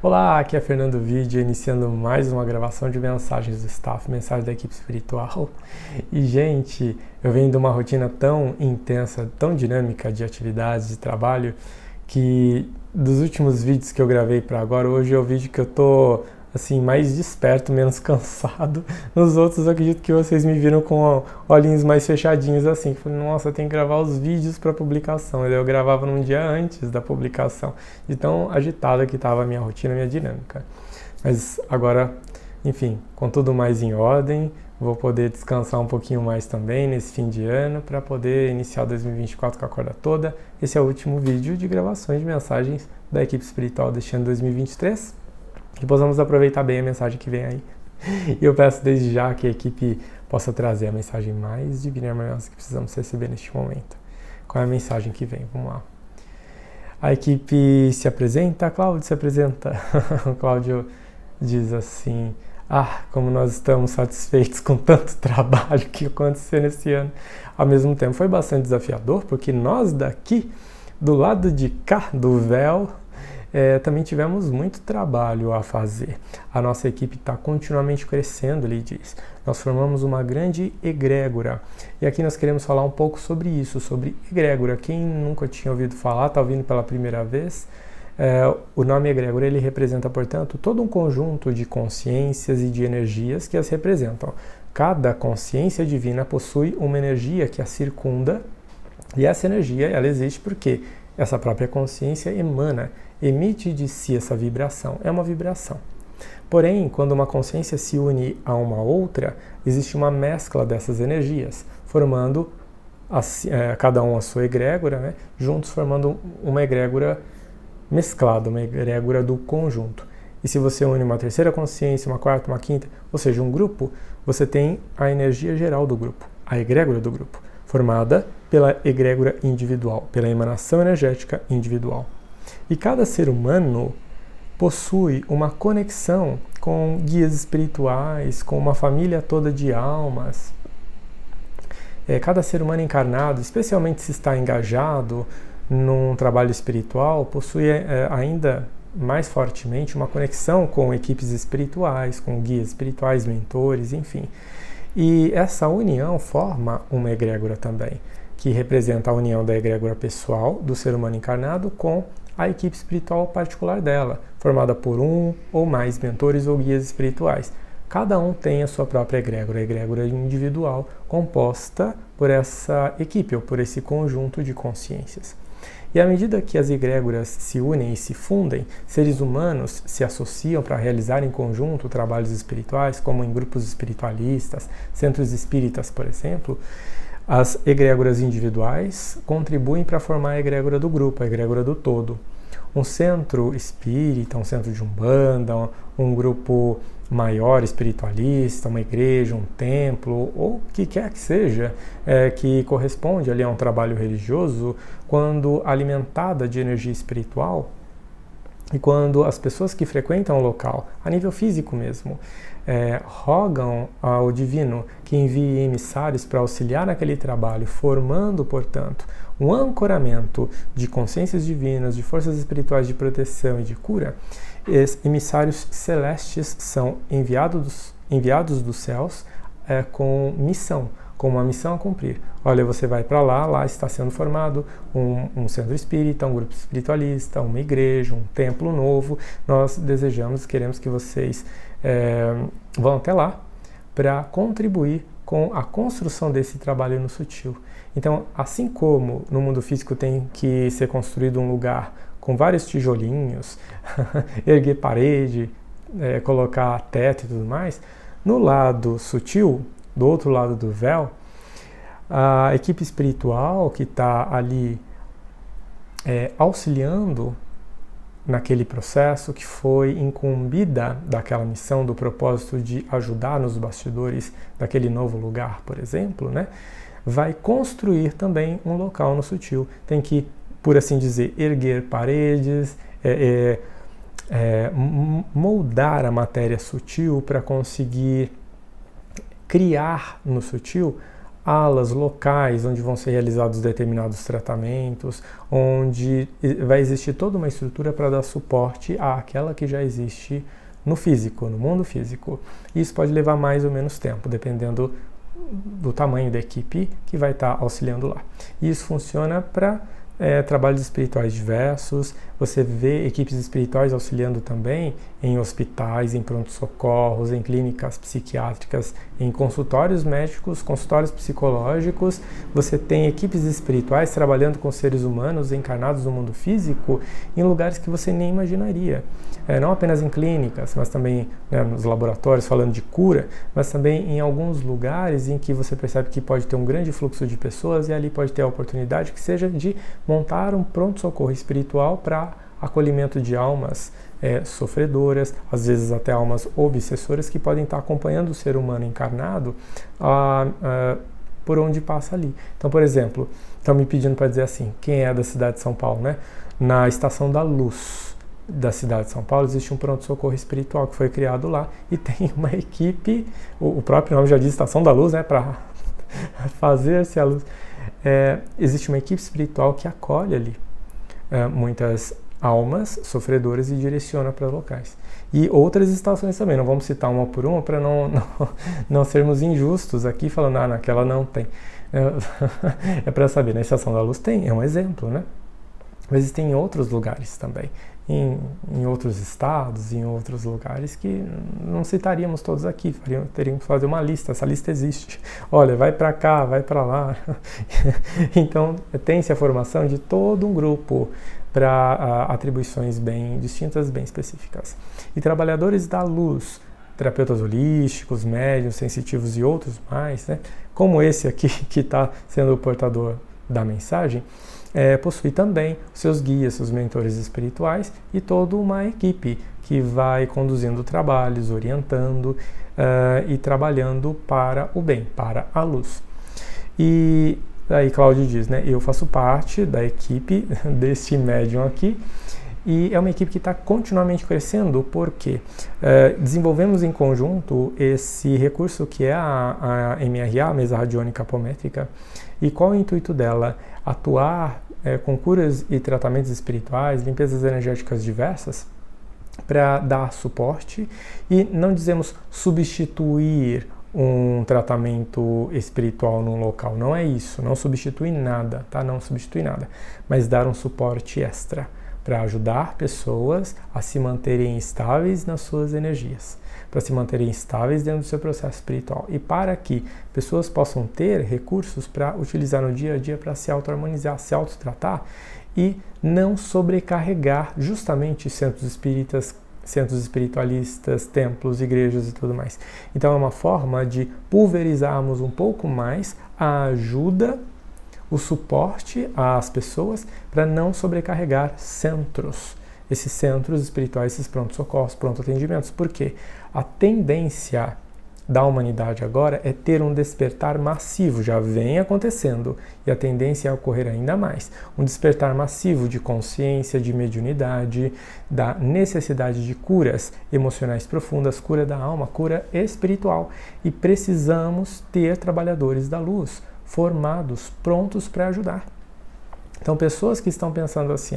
Olá, aqui é Fernando Vídeo, iniciando mais uma gravação de mensagens do staff, mensagem da equipe espiritual. E, gente, eu venho de uma rotina tão intensa, tão dinâmica de atividades, de trabalho, que dos últimos vídeos que eu gravei para agora, hoje é o vídeo que eu tô assim, mais desperto, menos cansado. Nos outros, eu acredito que vocês me viram com olhinhos mais fechadinhos assim. Falei, nossa, eu tenho que gravar os vídeos para publicação. Eu gravava num dia antes da publicação, de tão agitada que estava a minha rotina, a minha dinâmica. Mas agora, enfim, com tudo mais em ordem, vou poder descansar um pouquinho mais também nesse fim de ano para poder iniciar 2024 com a corda toda. Esse é o último vídeo de gravações de mensagens da equipe espiritual deste ano 2023. Que possamos aproveitar bem a mensagem que vem aí. E eu peço desde já que a equipe possa trazer a mensagem mais divina e harmoniosa que precisamos receber neste momento. Qual é a mensagem que vem? Vamos lá. A equipe se apresenta, Cláudio se apresenta. O Cláudio diz assim: como nós estamos satisfeitos com tanto trabalho que aconteceu nesse ano. Ao mesmo tempo foi bastante desafiador, porque nós daqui, do lado de cá do véu, também tivemos muito trabalho a fazer. A nossa equipe está continuamente crescendo, ele diz. Nós formamos uma grande egrégora. E aqui nós queremos falar um pouco sobre isso, sobre egrégora. Quem nunca tinha ouvido falar, está ouvindo pela primeira vez. O nome egrégora, ele representa, portanto, todo um conjunto de consciências e de energias que as representam. Cada consciência divina possui uma energia que a circunda, e essa energia, ela existe porque essa própria consciência emite de si essa vibração. É uma vibração. Porém, quando uma consciência se une a uma outra, existe uma mescla dessas energias, formando cada um a sua egrégora, né? Juntos formando uma egrégora mesclada, uma egrégora do conjunto. E se você une uma terceira consciência, uma quarta, uma quinta, ou seja, um grupo, você tem a energia geral do grupo, a egrégora do grupo, formada pela egrégora individual, pela emanação energética individual. E cada ser humano possui uma conexão com guias espirituais, com uma família toda de almas. Cada ser humano encarnado, especialmente se está engajado num trabalho espiritual, possui ainda mais fortemente uma conexão com equipes espirituais, com guias espirituais, mentores, enfim. E essa união forma uma egrégora também, que representa a união da egrégora pessoal do ser humano encarnado com a equipe espiritual particular dela, formada por um ou mais mentores ou guias espirituais. Cada um tem a sua própria egrégora, a egrégora individual, composta por essa equipe ou por esse conjunto de consciências. E à medida que as egrégoras se unem e se fundem, seres humanos se associam para realizar em conjunto trabalhos espirituais, como em grupos espiritualistas, centros espíritas, por exemplo. As egrégoras individuais contribuem para formar a egrégora do grupo, a egrégora do todo. Um centro espírita, um centro de umbanda, um grupo maior espiritualista, uma igreja, um templo, ou o que quer que seja, que corresponde ali a um trabalho religioso, quando alimentada de energia espiritual, e quando as pessoas que frequentam o local, a nível físico mesmo, rogam ao divino que envie emissários para auxiliar naquele trabalho, formando, portanto, um ancoramento de consciências divinas, de forças espirituais de proteção e de cura, emissários celestes são enviados dos céus com missão, com uma missão a cumprir. Olha, você vai para lá está sendo formado um centro espírita, um grupo espiritualista, uma igreja, um templo novo. Nós queremos que vocês vão até lá para contribuir com a construção desse trabalho no sutil. Então, assim como no mundo físico tem que ser construído um lugar com vários tijolinhos, erguer parede, colocar teto e tudo mais, no lado sutil, do outro lado do véu, a equipe espiritual que está ali auxiliando naquele processo, que foi incumbida daquela missão, do propósito de ajudar nos bastidores daquele novo lugar, por exemplo, né, vai construir também um local no sutil. Tem que, por assim dizer, erguer paredes, moldar a matéria sutil para conseguir criar no sutil alas, locais onde vão ser realizados determinados tratamentos, onde vai existir toda uma estrutura para dar suporte àquela que já existe no físico, no mundo físico. Isso pode levar mais ou menos tempo, dependendo do tamanho da equipe que vai estar auxiliando lá. E isso funciona para trabalhos espirituais diversos. Você vê equipes espirituais auxiliando também em hospitais, em pronto-socorros, em clínicas psiquiátricas, em consultórios médicos, consultórios psicológicos. Você tem equipes espirituais trabalhando com seres humanos encarnados no mundo físico em lugares que você nem imaginaria. Não apenas em clínicas, mas também nos laboratórios, falando de cura, mas também em alguns lugares em que você percebe que pode ter um grande fluxo de pessoas e ali pode ter a oportunidade que seja de montar um pronto-socorro espiritual para acolhimento de almas sofredoras, às vezes até almas obsessoras que podem estar acompanhando o ser humano encarnado por onde passa ali. Então, por exemplo, estão me pedindo para dizer assim, quem é da cidade de São Paulo, né? Na Estação da Luz da cidade de São Paulo existe um pronto-socorro espiritual que foi criado lá e tem uma equipe, o próprio nome já diz Estação da Luz, né? Para fazer-se a luz. Existe uma equipe espiritual que acolhe ali muitas almas sofredoras e direciona para locais. E outras estações também, não vamos citar uma por uma para não sermos injustos aqui falando, naquela não tem. É para saber, na Estação da Luz tem, é um exemplo, né? Mas existem em outros lugares também, em outros estados, em outros lugares que não citaríamos todos aqui, teríamos que fazer uma lista, essa lista existe. Olha, vai para cá, vai para lá. Então, tem-se a formação de todo um grupo para atribuições bem distintas, bem específicas. E trabalhadores da luz, terapeutas holísticos, médiuns, sensitivos e outros mais, né? Como esse aqui que está sendo o portador da mensagem, possui também seus guias, seus mentores espirituais e toda uma equipe que vai conduzindo trabalhos, orientando e trabalhando para o bem, para a luz. E aí Cláudio diz, né, eu faço parte da equipe deste médium aqui e é uma equipe que está continuamente crescendo porque desenvolvemos em conjunto esse recurso que é a MRA, a Mesa Radiônica Apométrica. E qual é o intuito dela? Atuar com curas e tratamentos espirituais, limpezas energéticas diversas, para dar suporte e não dizemos substituir um tratamento espiritual num local. Não é isso, não substitui nada, tá? Não substitui nada, mas dar um suporte extra para ajudar pessoas a se manterem estáveis nas suas energias, para se manterem estáveis dentro do seu processo espiritual e para que pessoas possam ter recursos para utilizar no dia a dia para se auto-harmonizar, se auto-tratar e não sobrecarregar justamente centros espíritas, centros espiritualistas, templos, igrejas e tudo mais. Então é uma forma de pulverizarmos um pouco mais a ajuda, o suporte às pessoas para não sobrecarregar centros, esses centros espirituais, esses pronto-socorros, pronto-atendimentos. Por quê? A tendência da humanidade agora é ter um despertar massivo, já vem acontecendo, e a tendência é ocorrer ainda mais. Um despertar massivo de consciência, de mediunidade, da necessidade de curas emocionais profundas, cura da alma, cura espiritual. E precisamos ter trabalhadores da luz, formados, prontos para ajudar. Então, pessoas que estão pensando assim,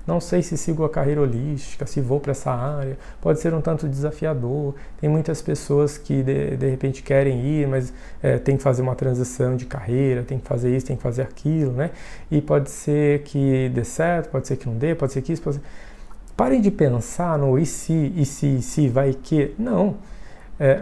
não sei se sigo a carreira holística, se vou para essa área, pode ser um tanto desafiador. Tem muitas pessoas que de repente querem ir, mas tem que fazer uma transição de carreira, tem que fazer isso, tem que fazer aquilo, né? E pode ser que dê certo, pode ser que não dê, pode ser que isso, pode ser... Parem de pensar no e se, vai que... Não.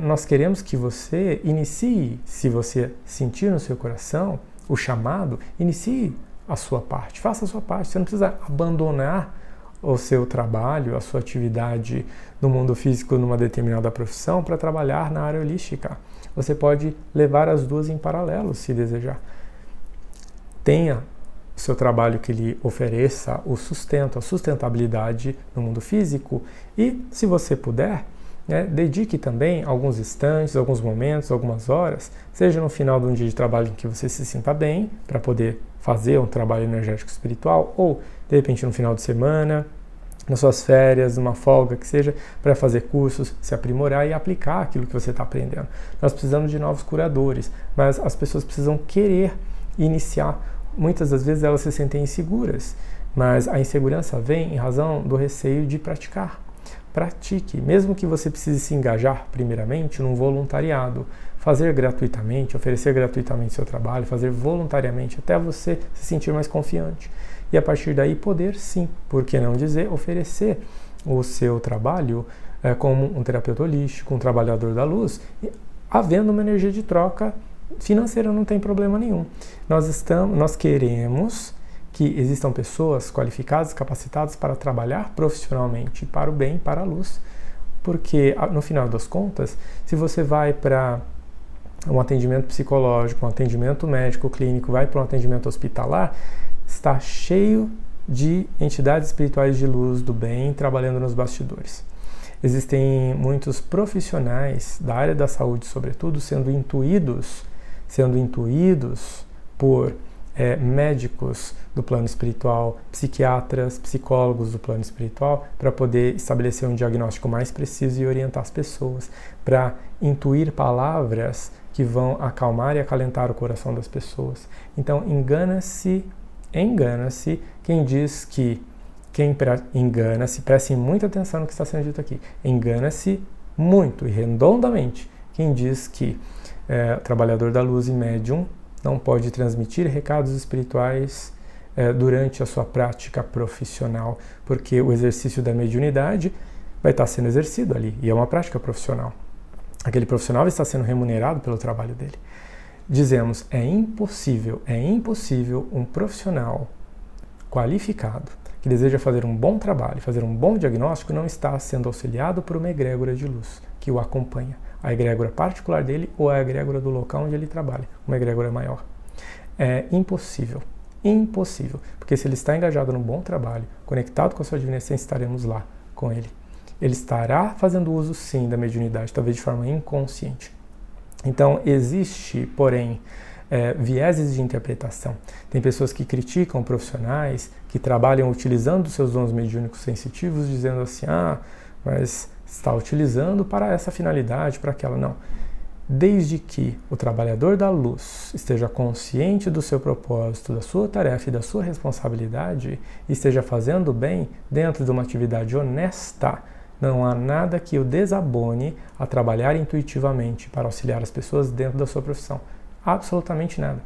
Nós queremos que você inicie, se você sentir no seu coração o chamado, inicie a sua parte, faça a sua parte. Você não precisa abandonar o seu trabalho, a sua atividade no mundo físico numa determinada profissão para trabalhar na área holística. Você pode levar as duas em paralelo, se desejar. Tenha o seu trabalho que lhe ofereça o sustento, a sustentabilidade no mundo físico e, se você puder, dedique também alguns instantes, alguns momentos, algumas horas, seja no final de um dia de trabalho em que você se sinta bem, para poder fazer um trabalho energético espiritual, ou de repente no final de semana, nas suas férias, numa folga que seja, para fazer cursos, se aprimorar e aplicar aquilo que você está aprendendo. Nós precisamos de novos curadores, mas as pessoas precisam querer iniciar. Muitas das vezes elas se sentem inseguras, mas a insegurança vem em razão do receio de praticar. Pratique, mesmo que você precise se engajar primeiramente num voluntariado, fazer gratuitamente, oferecer gratuitamente seu trabalho, fazer voluntariamente até você se sentir mais confiante. E a partir daí poder sim, por que não dizer, oferecer o seu trabalho como um terapeuta holístico, um trabalhador da luz, havendo uma energia de troca financeira, não tem problema nenhum. Nós queremos que existam pessoas qualificadas, capacitadas para trabalhar profissionalmente para o bem, para a luz, porque no final das contas, se você vai para um atendimento psicológico, um atendimento médico, clínico, vai para um atendimento hospitalar, está cheio de entidades espirituais de luz do bem trabalhando nos bastidores. Existem muitos profissionais da área da saúde, sobretudo, sendo intuídos por médicos do plano espiritual, psiquiatras, psicólogos do plano espiritual, para poder estabelecer um diagnóstico mais preciso e orientar as pessoas, para intuir palavras que vão acalmar e acalentar o coração das pessoas. Então, engana-se quem diz que engana-se, prestem muita atenção no que está sendo dito aqui, engana-se muito e redondamente quem diz que trabalhador da luz e médium não pode transmitir recados espirituais durante a sua prática profissional, porque o exercício da mediunidade vai estar sendo exercido ali, e é uma prática profissional. Aquele profissional está sendo remunerado pelo trabalho dele. Dizemos, é impossível um profissional qualificado que deseja fazer um bom trabalho, fazer um bom diagnóstico, não está sendo auxiliado por uma egrégora de luz que o acompanha. A egrégora particular dele ou a egrégora do local onde ele trabalha, uma egrégora maior. É impossível, porque se ele está engajado num bom trabalho, conectado com a sua divina essência, estaremos lá com ele. Ele estará fazendo uso, sim, da mediunidade, talvez de forma inconsciente. Então, existe, porém, vieses de interpretação. Tem pessoas que criticam profissionais que trabalham utilizando seus dons mediúnicos sensitivos, dizendo assim, mas está utilizando para essa finalidade, para aquela. Não. Desde que o trabalhador da luz esteja consciente do seu propósito, da sua tarefa e da sua responsabilidade, e esteja fazendo bem dentro de uma atividade honesta, não há nada que o desabone a trabalhar intuitivamente para auxiliar as pessoas dentro da sua profissão. Absolutamente nada.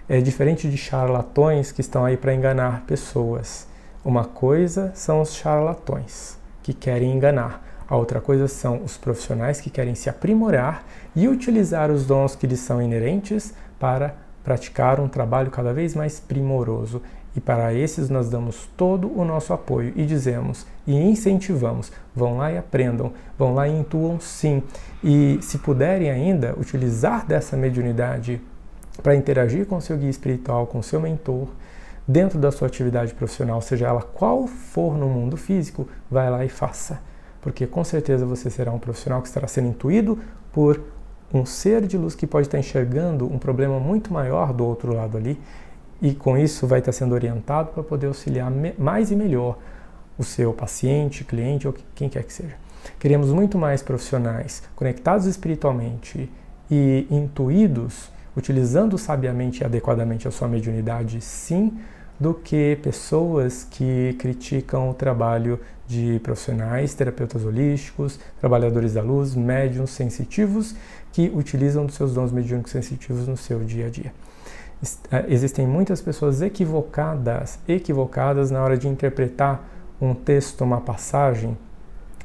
É diferente de charlatões que estão aí para enganar pessoas. Uma coisa são os charlatões que querem enganar. A outra coisa são os profissionais que querem se aprimorar e utilizar os dons que lhes são inerentes para praticar um trabalho cada vez mais primoroso. E para esses nós damos todo o nosso apoio e dizemos e incentivamos, vão lá e aprendam, vão lá e intuam sim. E se puderem ainda utilizar dessa mediunidade para interagir com o seu guia espiritual, com o seu mentor, dentro da sua atividade profissional, seja ela qual for no mundo físico, vai lá e faça. Porque com certeza você será um profissional que estará sendo intuído por um ser de luz que pode estar enxergando um problema muito maior do outro lado ali, e com isso vai estar sendo orientado para poder auxiliar mais e melhor o seu paciente, cliente ou quem quer que seja. Queremos muito mais profissionais conectados espiritualmente e intuídos, utilizando sabiamente e adequadamente a sua mediunidade, sim, do que pessoas que criticam o trabalho de profissionais, terapeutas holísticos, trabalhadores da luz, médiuns sensitivos, que utilizam dos seus dons mediúnicos sensitivos no seu dia a dia. Existem muitas pessoas equivocadas na hora de interpretar um texto, uma passagem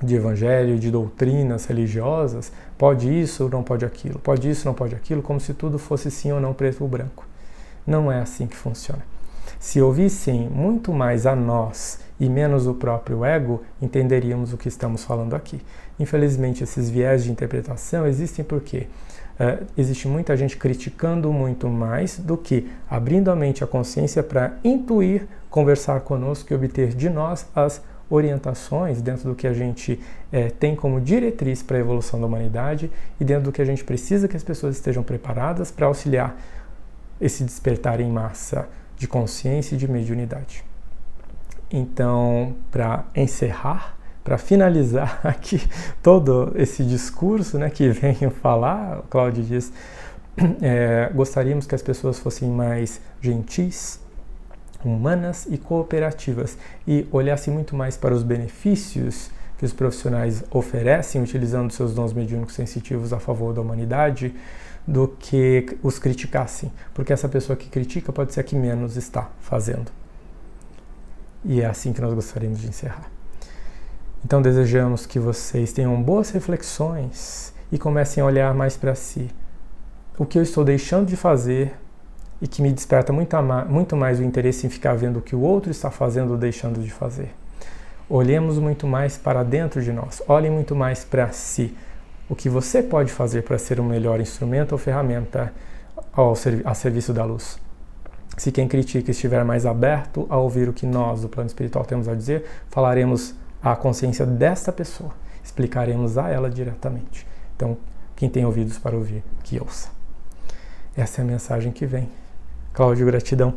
de evangelho, de doutrinas religiosas, pode isso ou não pode aquilo, pode isso ou não pode aquilo, como se tudo fosse sim ou não, preto ou branco. Não é assim que funciona. Se ouvissem muito mais a nós e menos o próprio ego, entenderíamos o que estamos falando aqui. Infelizmente, esses viés de interpretação existem porque existe muita gente criticando muito mais do que abrindo a mente e a consciência para intuir, conversar conosco e obter de nós as orientações dentro do que a gente tem como diretriz para a evolução da humanidade e dentro do que a gente precisa que as pessoas estejam preparadas para auxiliar esse despertar em massa de consciência e de mediunidade. Então, para encerrar, para finalizar aqui todo esse discurso, né, que venho falar, o Cláudio diz, gostaríamos que as pessoas fossem mais gentis, humanas e cooperativas e olhassem muito mais para os benefícios que os profissionais oferecem utilizando seus dons mediúnicos sensitivos a favor da humanidade, do que os criticassem, porque essa pessoa que critica pode ser a que menos está fazendo. E é assim que nós gostaríamos de encerrar. Então desejamos que vocês tenham boas reflexões e comecem a olhar mais para si. O que eu estou deixando de fazer e que me desperta muito mais o interesse em ficar vendo o que o outro está fazendo ou deixando de fazer. Olhemos muito mais para dentro de nós, olhem muito mais para si. O que você pode fazer para ser um melhor instrumento ou ferramenta a serviço da luz. Se quem critica estiver mais aberto a ouvir o que nós, do plano espiritual, temos a dizer, falaremos à consciência desta pessoa, explicaremos a ela diretamente. Então, quem tem ouvidos para ouvir, que ouça. Essa é a mensagem que vem. Cláudio, gratidão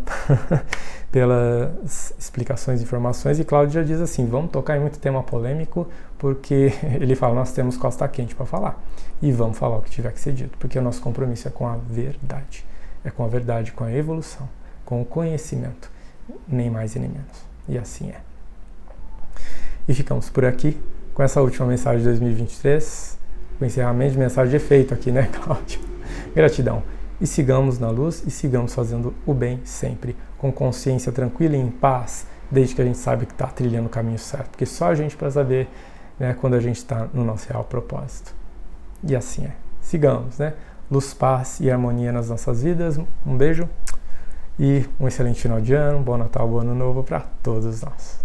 pelas explicações e informações. E Cláudio já diz assim, vamos tocar em muito tema polêmico, porque ele fala, nós temos costa quente para falar. E vamos falar o que tiver que ser dito, porque o nosso compromisso é com a verdade. É com a verdade, com a evolução, com o conhecimento, nem mais e nem menos. E assim é. E ficamos por aqui com essa última mensagem de 2023, o encerramento de mensagem de efeito aqui, né, Cláudio? Gratidão. E sigamos na luz e sigamos fazendo o bem sempre, com consciência tranquila e em paz, desde que a gente saiba que está trilhando o caminho certo, porque só a gente para saber, né, quando a gente está no nosso real propósito. E assim é. Sigamos, né? Luz, paz e harmonia nas nossas vidas. Um beijo e um excelente final de ano, bom Natal, bom Ano Novo para todos nós.